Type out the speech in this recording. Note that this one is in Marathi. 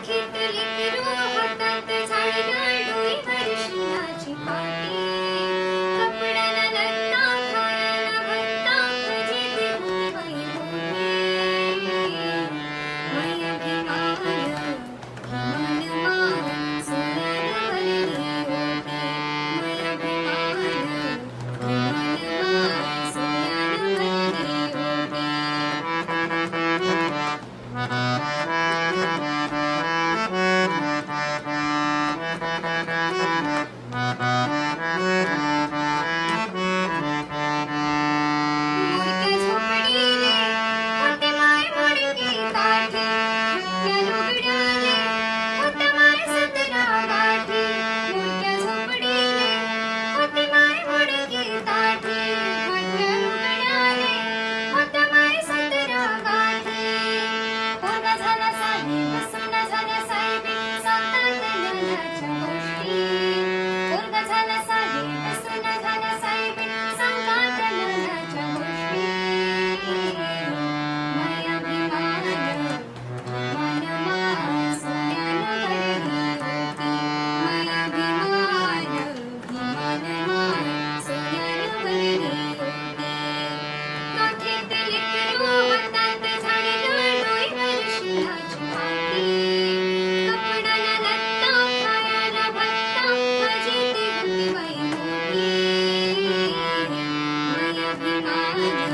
घेतली फिरू हातात झाडलं डोईवर शिंगाची पाटी कपड्याला लत्ता खायला भत्ता फजिती होती बाई मोठी बाई अभिमान हिमालमान सोन्यानं भरली ओटी बाई अभिमान हिमालमान सोन्यानं भरली ओटी मोडक्या झोपडीले होते माय मोडकी काठी मोडक्या लुगड्याले होते माय 17 गाठी मोडक्या झोपडीले होते माय मोडकी काठी मोडक्या लुगड्याले होते माय 17 गाठी पोरगा झाला साहेब सुना झाल्या साहेबी सांगतात ज्ञानाच्या गोष्टी पोरगा झाला साहेब सुना झाल्या साहेबी सांगतात ज्ञानाच्या गोष्टी माया अभिमान हिमालमान सोन्यानं भरली ओटी माया अभिमान हिमालमान सोन्यानं भरली ओटी काठीतली फिरू हातात झाडलं डोईवर शिंगाची पाटी कपड्याला लत्ता खायला भत्ता फजिती होती बाई मोठी बाई अभिमान